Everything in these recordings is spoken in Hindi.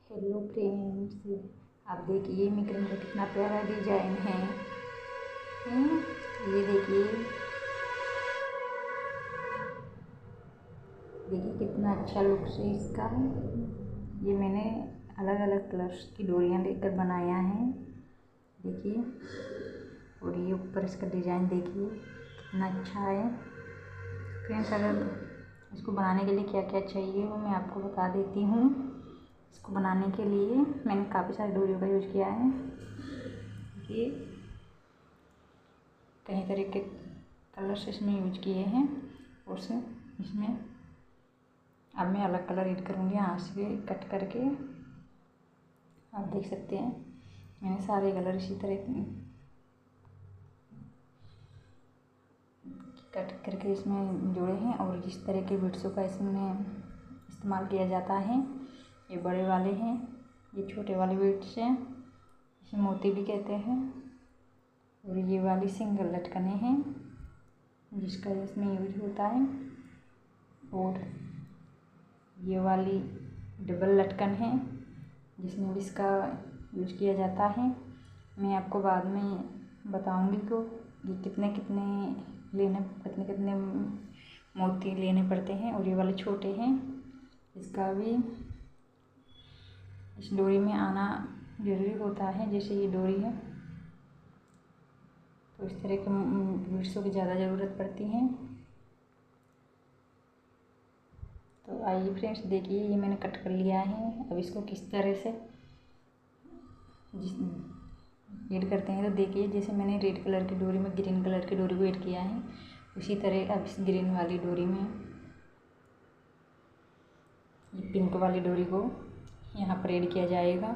हेलो फ्रेंड्स, आप देखिए मिक्रम का कितना प्यारा डिजाइन है। ये देखिए देखिए कितना अच्छा लुक है इसका। ये मैंने अलग अलग कलर्स की डोरियां लेकर बनाया है, देखिए। और ये ऊपर इसका डिज़ाइन देखिए कितना अच्छा है। फ्रेंड्स, अगर इसको बनाने के लिए क्या क्या चाहिए वो मैं आपको बता देती हूँ। इसको बनाने के लिए मैंने काफ़ी सारी डोरियों का यूज़ किया है। ये कई तरह के कलर्स इसमें यूज किए हैं और से इसमें अब मैं अलग कलर ऐड करूँगी हाथ से कट करके। आप देख सकते हैं मैंने सारे कलर इसी तरह कट करके इसमें जोड़े हैं। और जिस तरह के बीड्सों का इसमें इस्तेमाल किया जाता है, ये बड़े वाले हैं, ये छोटे वाले बीड्स हैं, इसे मोती भी कहते हैं। और ये वाली सिंगल लटकने हैं जिसका इसमें यूज होता है। और ये वाली डबल लटकन है जिसमें भी इसका यूज किया जाता है। मैं आपको बाद में बताऊंगी कि ये कितने कितने मोती लेने पड़ते हैं। और ये वाले छोटे हैं, इसका भी इस डोरी में आना जरूरी होता है। जैसे ये डोरी है तो इस तरह के बीड्सों की ज़्यादा ज़रूरत पड़ती है। तो आइए फ्रेंड्स, देखिए ये मैंने कट कर लिया है। अब इसको किस तरह से ऐड करते हैं तो देखिए, जैसे मैंने रेड कलर की डोरी में ग्रीन कलर की डोरी को ऐड किया है, उसी तरह अब इस ग्रीन वाली डोरी में ये पिंक वाली डोरी को यहाँ पर ऐड किया जाएगा,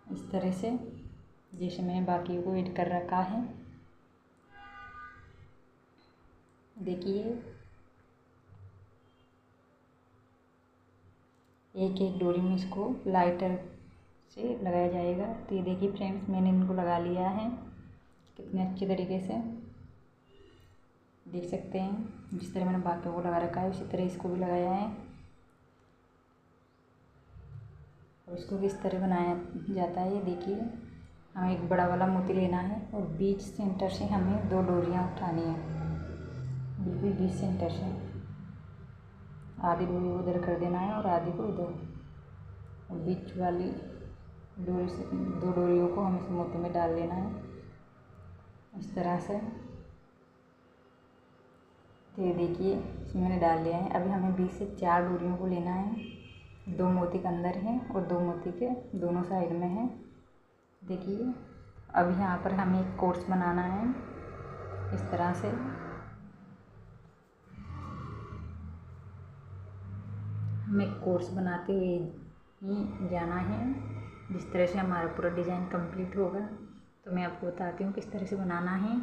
इस तरह से जैसे मैंने बाकी को ऐड कर रखा है। देखिए एक एक डोरी में इसको लाइटर से लगाया जाएगा। तो ये देखिए फ्रेंड्स, मैंने इनको लगा लिया है कितने अच्छे तरीके से, देख सकते हैं। जिस तरह मैंने बाकी को लगा रखा है उसी तरह इसको भी लगाया है। और इसको किस तरह बनाया जाता है ये देखिए। हमें एक बड़ा वाला मोती लेना है और बीच सेंटर से हमें 2 डोरियां उठानी है, बिल्कुल बीच सेंटर से। आधी डोरी को उधर कर देना है और आधी को इधर, और बीच वाली डोरी से 2 डोरियों को हमें इस मोती में डाल लेना है इस तरह से। तो ये देखिए इसमें मैंने डाल लिया है। अभी हमें बीच से 4 डोरियों को लेना है, 2 मोती के अंदर हैं और 2 मोती के दोनों साइड में है। देखिए अब यहाँ पर हमें एक कोर्स बनाना है इस तरह से। हमें कोर्स बनाते हुए ही जाना है, जिस तरह से हमारा पूरा डिज़ाइन कंप्लीट होगा। तो मैं आपको बताती हूँ किस तरह से बनाना है।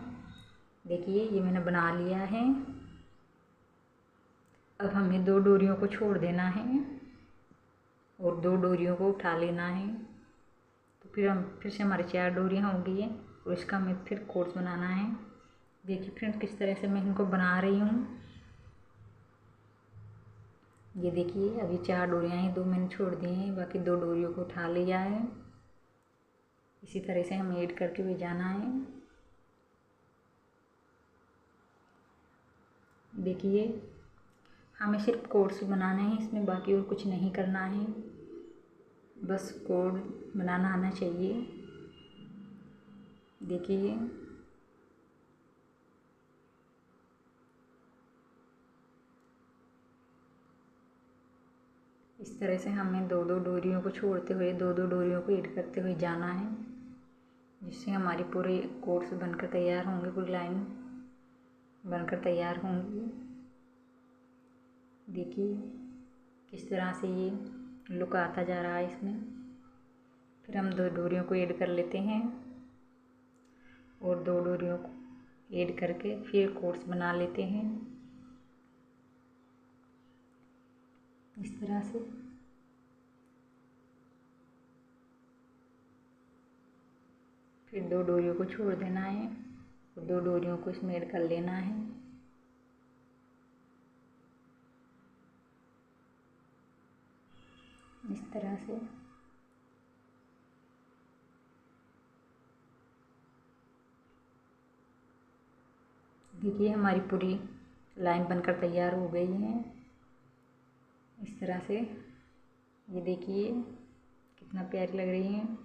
देखिए ये मैंने बना लिया है। अब हमें 2 डोरियों को छोड़ देना है और 2 डोरियों को उठा लेना है। तो फिर से हमारी 4 डोरियाँ हो गई है और इसका हमें फिर कोर्स बनाना है। देखिए फ्रेंड्स, किस तरह से मैं इनको बना रही हूँ। ये देखिए अभी 4 डोरियाँ हैं, 2 मैंने छोड़ दी हैं, बाकी 2 डोरियों को उठा लिया है। इसी तरह से हमें ऐड करके भी जाना है। देखिए हमें सिर्फ कोर्स बनाना है, इसमें बाकी और कुछ नहीं करना है, बस कोड बनाना आना चाहिए। देखिए इस तरह से हमें 2-2 डोरियों को छोड़ते हुए 2-2 डोरियों को ऐड करते हुए जाना है, जिससे हमारी पूरी कोर्स बनकर तैयार होंगे, पूरी लाइन बनकर तैयार होंगी। देखिए किस तरह से ये लुक आता जा रहा है इसमें। फिर हम 2 डोरियों को ऐड कर लेते हैं और 2 डोरियों को ऐड करके फिर कोर्स बना लेते हैं इस तरह से। फिर 2 डोरियों को छोड़ देना है और 2 डोरियों को इसमें ऐड कर लेना है। इस तरह से। देखिए हमारी पूरी लाइन बनकर तैयार हो गई है इस तरह से। ये देखिए कितना प्यारी लग रही है।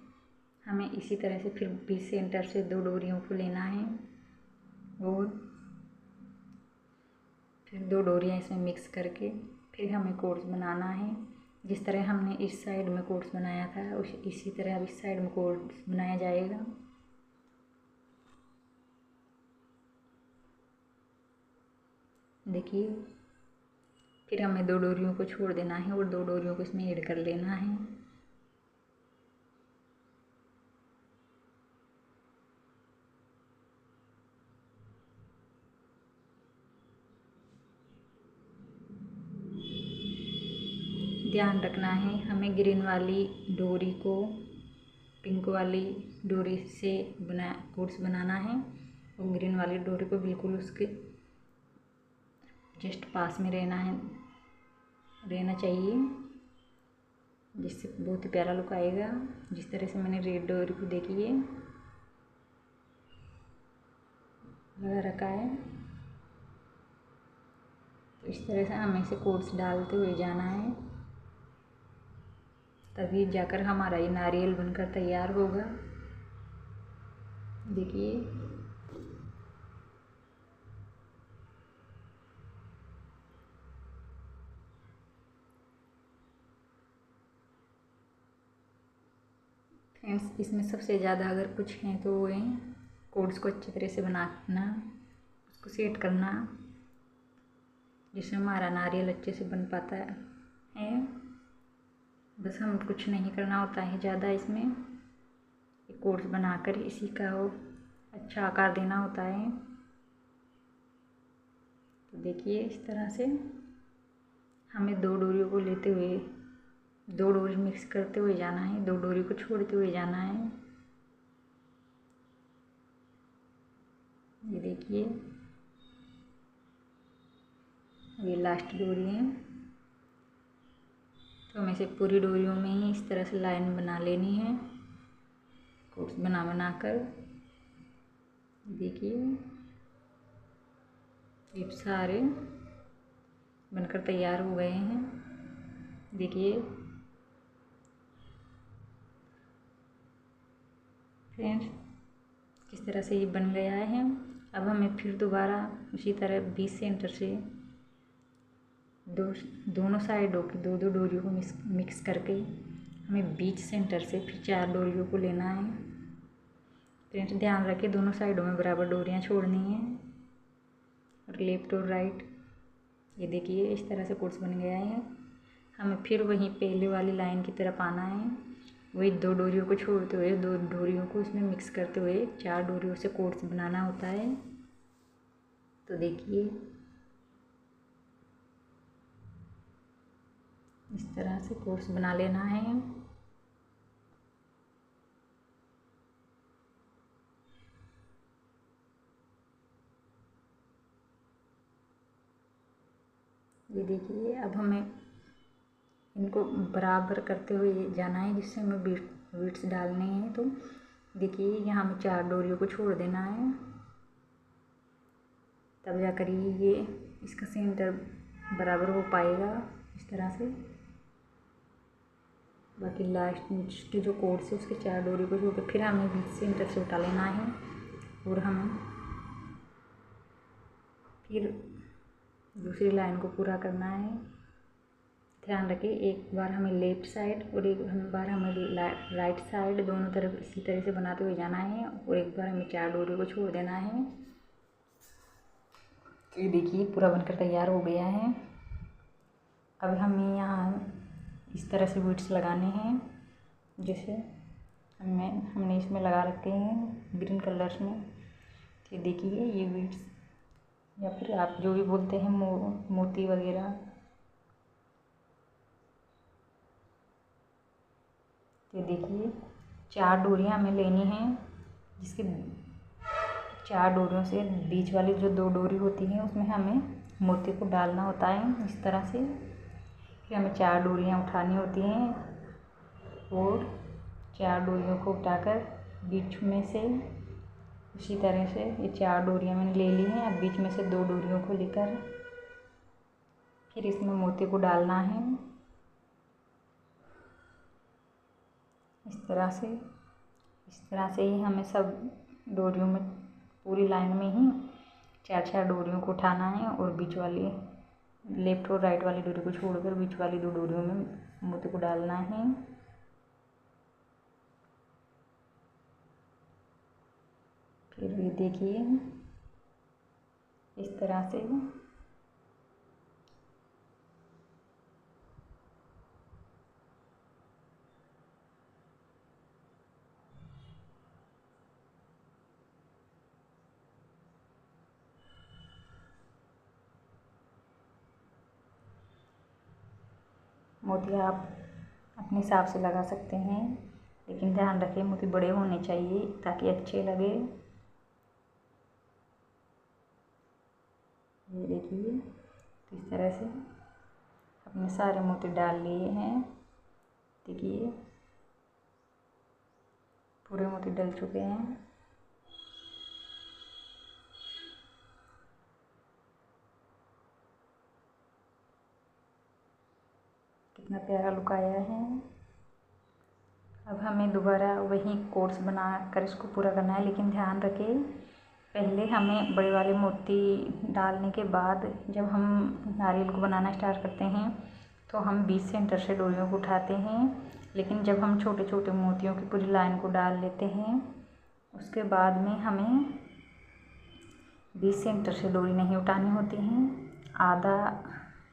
हमें इसी तरह से फिर बीच सेंटर से 2 डोरियों को लेना है और फिर 2 डोरियाँ इसमें मिक्स करके फिर हमें कोर्स बनाना है। जिस तरह हमने इस साइड में कोर्स बनाया था इसी तरह अब इस साइड में कोर्स बनाया जाएगा। देखिए फिर हमें 2 डोरियों को छोड़ देना है और 2 डोरियों को इसमें ऐड कर लेना है। ध्यान रखना है हमें ग्रीन वाली डोरी को पिंक वाली डोरी से कोर्स बनाना है और ग्रीन वाली डोरी को बिल्कुल उसके जस्ट पास में रहना चाहिए, जिससे बहुत ही प्यारा लुक आएगा। जिस तरह से मैंने रेड डोरी को देखिए लगा रखा है, तो इस तरह से हमें इसे कोर्स डालते हुए जाना है, तभी जाकर हमारा ये नारियल बनकर तैयार होगा। देखिए फ्रेंड्स, इसमें सबसे ज़्यादा अगर कुछ है तो वो है कोर्स को अच्छी तरह से बनाना, उसको सेट करना, जिससे हमारा नारियल अच्छे से बन पाता है। बस हम कुछ नहीं करना होता है ज़्यादा, इसमें एक कोर्स बनाकर इसी का वो अच्छा आकार देना होता है। तो देखिए इस तरह से हमें 2 डोरियों को लेते हुए 2 डोरी मिक्स करते हुए जाना है, 2 डोरी को छोड़ते हुए जाना है। ये देखिए ये लास्ट डोरी है, तो हमें से पूरी डोरियों में ही इस तरह से लाइन बना लेनी है, कोर्स बना कर। देखिए ये सारे बनकर तैयार हो गए हैं। देखिए फ्रेंड्स किस तरह से ये बन गया है। अब हमें फिर दोबारा उसी तरह बीच सेंटर से दोनों साइडों की 2-2 डोरियों को मिक्स करके हमें बीच सेंटर से फिर 4 डोरियों को लेना है। फ्रेंड्स ध्यान रखें दोनों साइडों में बराबर डोरियां छोड़नी है और लेफ्ट और राइट। ये देखिए इस तरह से कोर्स बन गया है। हमें फिर वहीं पहले वाली लाइन की तरफ आना है, वही 2 डोरियों को छोड़ते हुए 2 डोरियों को इसमें मिक्स करते हुए 4 डोरियों से कोर्स बनाना होता है। तो देखिए इस तरह से कोर्स बना लेना है। ये देखिए अब हमें इनको बराबर करते हुए जाना है, जिससे हमें बीट्स डालने हैं। तो देखिए यहाँ हमें 4 डोरियों को छोड़ देना है, तब जाकर ये इसका सेंटर बराबर हो पाएगा इस तरह से। बाकी लास्ट की जो कोर्स है उसके 4 डोरी को छोड़ के फिर हमें बीच सेंटर से उठा लेना है और हमें फिर दूसरी लाइन को पूरा करना है। ध्यान रखें एक बार हमें लेफ्ट साइड और एक बार हमें राइट साइड, दोनों तरफ इसी तरह से बनाते हुए जाना है और एक बार हमें 4 डोरी को छोड़ देना है। तो ये देखिए पूरा बनकर तैयार हो गया है। अब हमें यहाँ इस तरह से बीट्स लगाने हैं, जैसे हमने इसमें लगा रखे हैं ग्रीन कलर्स में। तो देखिए ये बीट्स, या फिर आप जो भी बोलते हैं मोती वगैरह। तो देखिए 4 डोरियाँ हमें लेनी हैं, जिसके 4 डोरियों से बीच वाली जो 2 डोरी होती हैं उसमें हमें मोती को डालना होता है इस तरह से। फिर हमें 4 डोरियाँ उठानी होती हैं और 4 डोरियों को उठाकर बीच में से उसी तरह से ये 4 डोरियाँ मैंने ले ली हैं। अब बीच में से 2 डोरियों को लेकर फिर इसमें मोती को डालना है। इस तरह से ही हमें सब डोरियों में पूरी लाइन में ही 4 डोरियों को उठाना है और बीच वाली लेफ्ट और राइट वाली डोरी को छोड़कर बीच वाली 2 डोरियों में मोती को डालना है। फिर ये देखिए इस तरह से मोती आप अपने हिसाब से लगा सकते हैं, लेकिन ध्यान रखें मोती बड़े होने चाहिए ताकि अच्छे लगे। ये देखिए तो इस तरह से अपने सारे मोती डाल लिए हैं। देखिए पूरे मोती डल चुके हैं। कितना प्यारा लुक आया है। अब हमें दोबारा वही कोर्स बना कर इसको पूरा करना है, लेकिन ध्यान रखें पहले हमें बड़े वाले मोती डालने के बाद जब हम नारियल को बनाना स्टार्ट करते हैं तो हम बीच सेंटर से डोरियों को उठाते हैं, लेकिन जब हम छोटे छोटे मोतियों की पूरी लाइन को डाल लेते हैं उसके बाद में हमें बीच सेंटर से डोरी नहीं उठानी होती हैं।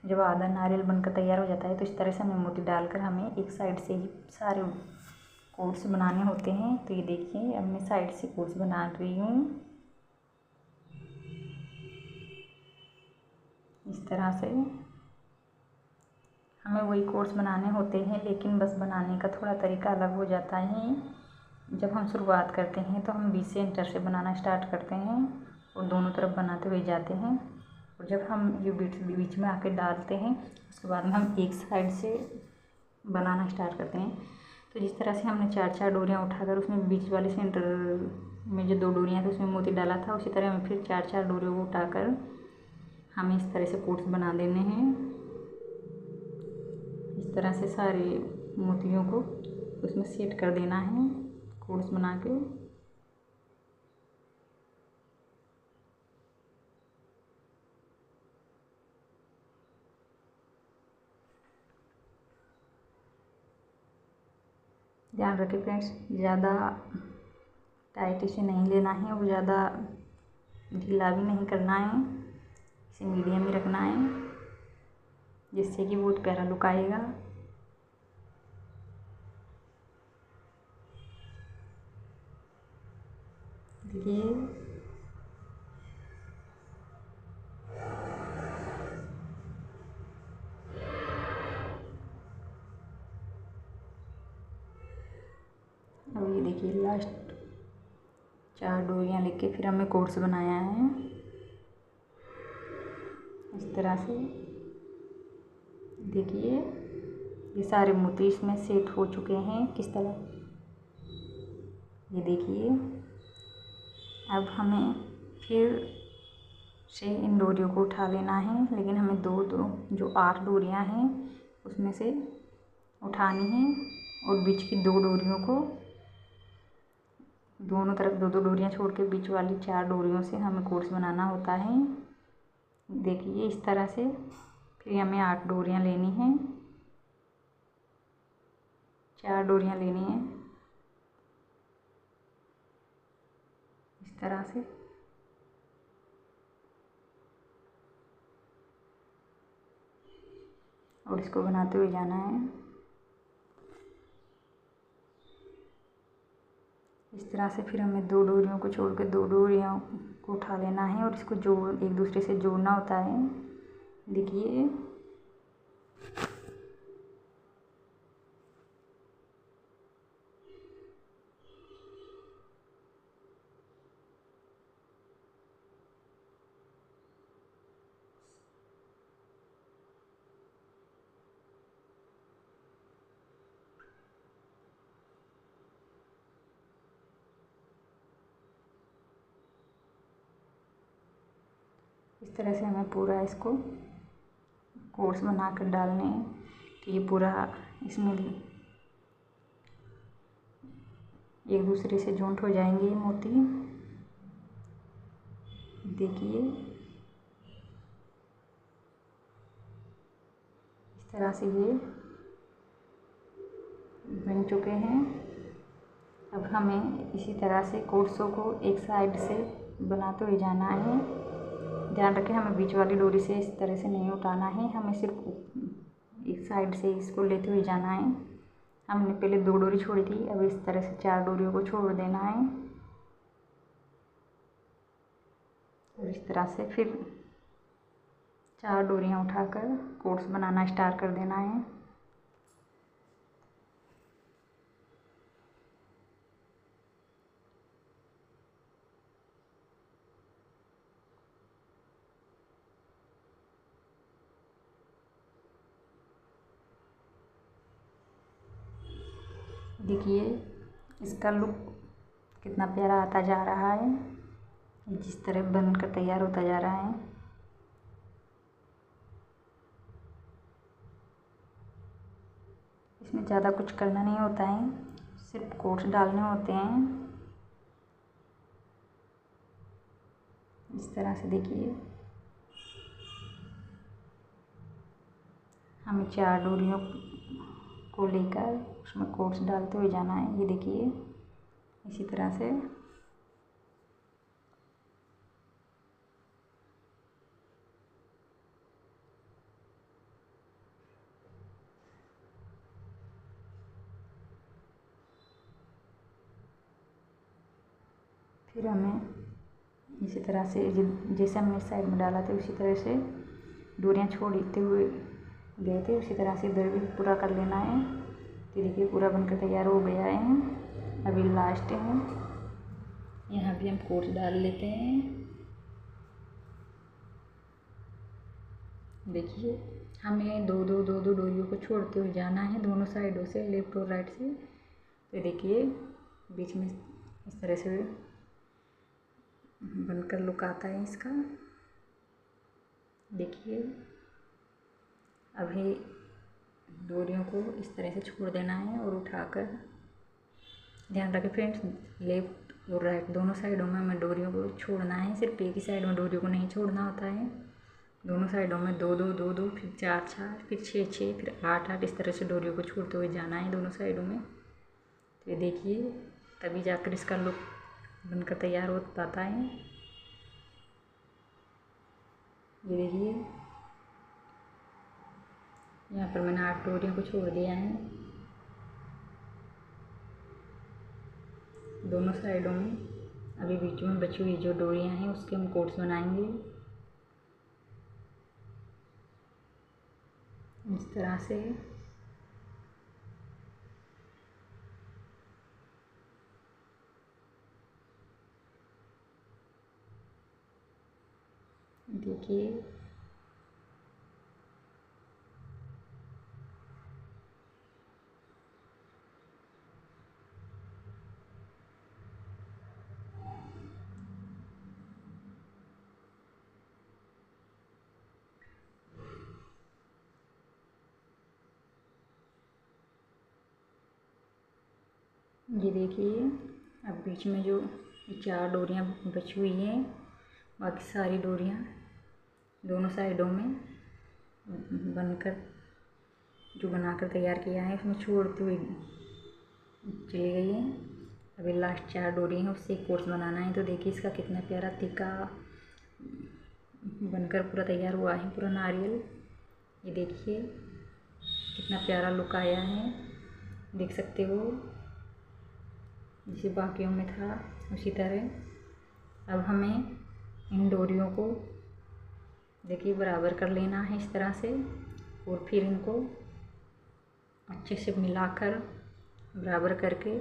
जब आधा नारियल बनकर तैयार हो जाता है तो इस तरह से हमें मोती डालकर हमें एक साइड से ही सारे कोर्स बनाने होते हैं। तो ये देखिए अब मैं साइड से कोर्स बना रही हूँ। इस तरह से हमें वही कोर्स बनाने होते हैं, लेकिन बस बनाने का थोड़ा तरीका अलग हो जाता है। जब हम शुरुआत करते हैं तो हम बीच सेंटर से बनाना स्टार्ट करते हैं और दोनों तरफ बनाते हुए जाते हैं, और जब हम ये बीच में आके डालते हैं उसके बाद में हम एक साइड से बनाना स्टार्ट करते हैं। तो जिस तरह से हमने 4 डोरियाँ उठाकर उसमें बीच वाले सेंटर में जो 2 डोरियाँ थी उसमें मोती डाला था, उसी तरह हमें फिर 4 डोरियों को उठाकर हमें इस तरह से कोर्स बना देने हैं। इस तरह से सारे मोतियों को उसमें सेट कर देना है कोर्स बना के। ध्यान रखें फ्रेंड्स ज़्यादा टाइट इसे नहीं लेना है और ज़्यादा ढीला भी नहीं करना है, इसे मीडियम ही रखना है जिससे कि बहुत प्यारा लुक आएगा। देखिए अब ये देखिए लास्ट 4 डोरियाँ लेके फिर हमने कोर्स बनाया है इस तरह से। देखिए ये सारे मोती इसमें सेट हो चुके हैं किस तरह, ये देखिए। अब हमें फिर से इन डोरियों को उठा लेना है, लेकिन हमें दो जो 8 डोरियाँ हैं उसमें से उठानी है और बीच की 2 डोरियों को दोनों तरफ 2 डोरियाँ छोड़ के बीच वाली 4 डोरियों से हमें कोर्स बनाना होता है। देखिए इस तरह से फिर हमें 8 डोरियाँ लेनी हैं, 4 डोरियाँ लेनी हैं इस तरह से। और इसको बनाते हुए जाना है इस तरह से। फिर हमें 2 डोरियों को छोड़ के 2 डोरियों को उठा लेना है और इसको एक दूसरे से जोड़ना होता है। देखिए इस तरह से हमें पूरा इसको कोर्स बनाकर डालने हैं कि ये पूरा इसमें एक दूसरे से जॉइंट हो जाएंगे ये मोती। देखिए इस तरह से ये बन चुके हैं। अब हमें इसी तरह से कोर्सों को एक साइड से बनाते हुए जाना है। ध्यान रखें हमें बीच वाली डोरी से इस तरह से नहीं उठाना है, हमें सिर्फ एक साइड से इसको लेते हुए जाना है। हमने पहले 2 डोरी छोड़ी थी, अब इस तरह से 4 डोरियों को छोड़ देना है और इस तरह से फिर 4 डोरियां उठाकर कोर्स बनाना स्टार्ट कर देना है। देखिए इसका लुक कितना प्यारा आता जा रहा है, जिस तरह बनकर तैयार होता जा रहा है। इसमें ज़्यादा कुछ करना नहीं होता है, सिर्फ कोट्स डालने होते हैं। इस तरह से देखिए हमें 4 डोरियों को लेकर उसमें कोट्स डालते हुए जाना है। ये देखिए इसी तरह से फिर हमें इसी तरह से जैसे हमने साइड में डाला था उसी तरह से डोरियां छोड़ते हुए गए थे, उसी तरह से इधर भी पूरा कर लेना है। तो देखिए पूरा बनकर तैयार हो गया है। अभी लास्ट है, यहाँ भी हम कोट्स डाल लेते हैं। देखिए हमें दो दो डोरियों को छोड़ते हुए जाना है दोनों साइडों से, लेफ्ट और राइट से। तो देखिए बीच में इस तरह से बनकर लुक आता है इसका। देखिए अभी डोरियों को इस तरह से छोड़ देना है और उठाकर, ध्यान रखें फ्रेंड्स, लेफ्ट और राइट दोनों साइडों में हमें डोरियों को छोड़ना है, सिर्फ एक ही साइड में डोरियों को नहीं छोड़ना होता है। दोनों साइडों में 2 फिर 4 फिर 6 फिर 8 इस तरह से डोरियों को छोड़ते हुए जाना है दोनों साइडों में। तो ये देखिए तभी जाकर इसका लुक बनकर तैयार हो पाता है। ये देखिए यहाँ पर मैंने 8 डोरियों को छोड़ दिया है दोनों साइडों में। अभी बीच में बची हुई जो डोरियां हैं उसके हम कोट्स बनाएंगे इस तरह से। देखिए ये देखिए अब बीच में जो 4 डोरियां बची हुई हैं, बाकी सारी डोरियां दोनों साइडों में बनकर जो बनाकर तैयार किया है उसमें छोड़ते हुए चली गई है। अभी लास्ट 4 डोरी हैं उससे एक कोर्स बनाना है। तो देखिए इसका कितना प्यारा तीखा बनकर पूरा तैयार हुआ है, पूरा नारियल। ये देखिए कितना प्यारा लुक आया है, देख सकते हो जैसे बाकियों में था उसी तरह। अब हमें इन डोरियों को देखिए बराबर कर लेना है इस तरह से, और फिर इनको अच्छे से मिलाकर बराबर करके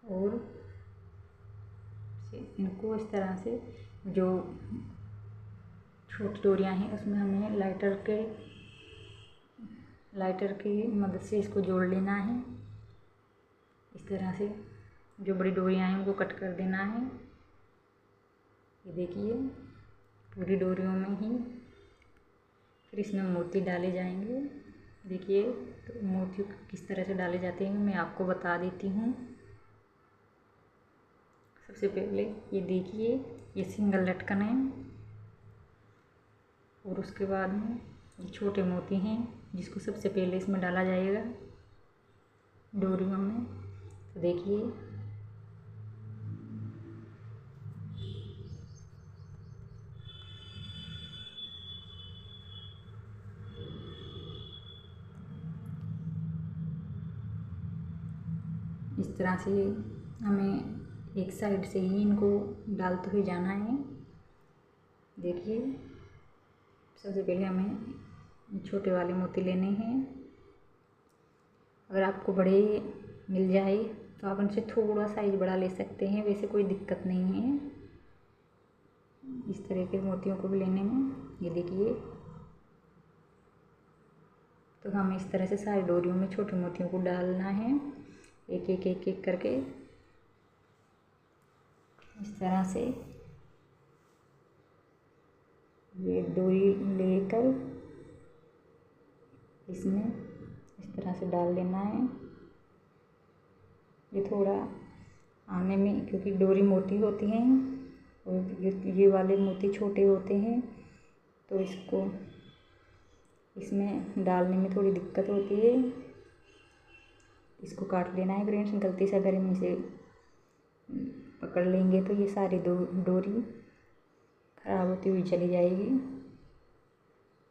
और इनको इस तरह से जो छोटी डोरियां हैं उसमें हमें लाइटर की मदद से इसको जोड़ लेना है। इस तरह से जो बड़ी डोरियां हैं उनको कट कर देना है। ये देखिए पूरी डोरियों में ही फिर इसमें मोती डाले जाएंगे। देखिए तो मोती किस तरह से डाले जाते हैं मैं आपको बता देती हूँ। सबसे पहले ये देखिए ये सिंगल लटकन है और उसके बाद में ये छोटे मोती हैं जिसको सबसे पहले इसमें डाला जाएगा डोरियों में। तो देखिए इस तरह से हमें एक साइड से ही इनको डालते हुए जाना है। देखिए सबसे पहले हमें छोटे वाले मोती लेने हैं। अगर आपको बड़े मिल जाए तो आप उनसे थोड़ा साइज बड़ा ले सकते हैं, वैसे कोई दिक्कत नहीं है इस तरह के मोतियों को भी लेने में। ये देखिए तो हमें इस तरह से सारी डोरियों में छोटे मोतियों को डालना है एक एक एक एक करके। इस तरह से ये डोरी लेकर इसमें इस तरह से डाल देना है। ये थोड़ा आने में क्योंकि डोरी मोटी होती हैं और ये वाले मोती छोटे होते हैं तो इसको इसमें डालने में थोड़ी दिक्कत होती है। इसको काट लेना है फ्रेंड्स। गलती से अगर हम इसे पकड़ लेंगे तो ये सारी डोरी खराब होती हुई चली जाएगी।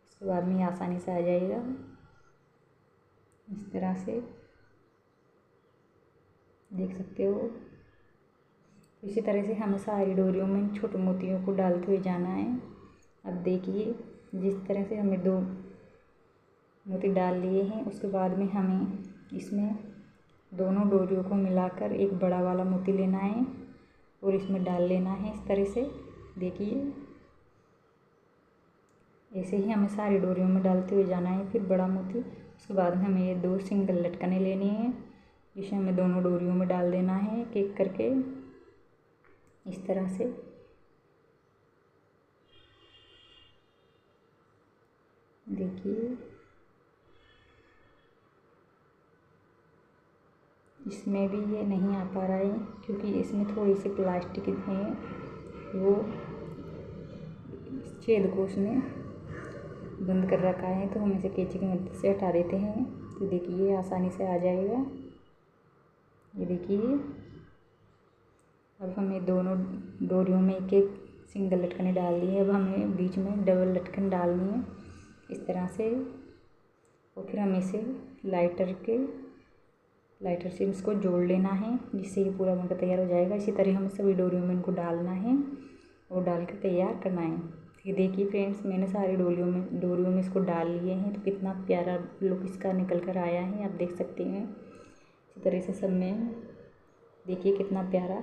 उसके बाद में आसानी से आ जाएगा इस तरह से, देख सकते हो। इसी तरह से हमें सारी डोरियों में छोटे मोतियों को डालते हुए जाना है। अब देखिए जिस तरह से हमें 2 मोती डाल लिए हैं उसके बाद में हमें इसमें दोनों डोरियों को मिलाकर एक बड़ा वाला मोती लेना है और इसमें डाल लेना है इस तरह से। देखिए ऐसे ही हमें सारी डोरियों में डालते हुए जाना है फिर बड़ा मोती। उसके बाद हमें ये 2 सिंगल लटकने लेनी है जिसे हमें दोनों डोरियों में डाल देना है एक एक करके इस तरह से। देखिए इसमें भी ये नहीं आ पा रहा है क्योंकि इसमें थोड़ी सी प्लास्टिक है, वो छेद को उसने बंद कर रखा है तो हम इसे कैंची की मदद से हटा देते हैं। तो देखिए आसानी से आ जाएगा। ये देखिए अब हमें दोनों डोरियों में एक एक सिंगल लटकन डाल दी है। अब हमें बीच में डबल लटकन डालनी है इस तरह से और फिर हमें इसे लाइटर से इसको जोड़ लेना है जिससे ये पूरा बनकर तैयार हो जाएगा। इसी तरह हमें सभी डोरियों में इनको डालना है और डाल कर तैयार करना है। ये देखिए फ्रेंड्स मैंने सारी डोरियों में इसको डाल लिए हैं तो कितना प्यारा लुक इसका निकल कर आया है, आप देख सकते हैं। इसी तरह से सब में देखिए कितना प्यारा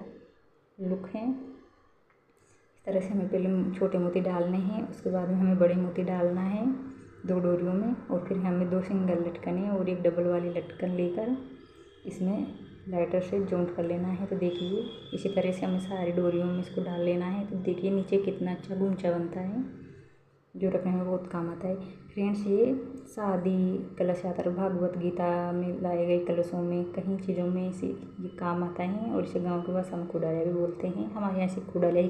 लुक है। इस तरह से हमें पहले छोटे मोती डालने हैं, उसके बाद में हमें बड़े मोती डालना है 2 डोरियों में और फिर हमें 2 सिंगल लटकने और एक डबल वाली लटकन लेकर इसमें लाइटर से जॉइंट कर लेना है। तो देखिए इसी तरह से हमें सारी डोरियों में इसको डाल लेना है। तो देखिए नीचे कितना अच्छा गुंचा बनता है जो रखने में बहुत काम आता है। फ्रेंड्स ये शादी कलश यात्रा भागवत गीता में लाए गए कलशों में कहीं चीज़ों में इसे ये काम आता है और इसे गांव के भाषा में कुडालिया भी बोलते हैं। हमारे यहाँ इसे कुडालिया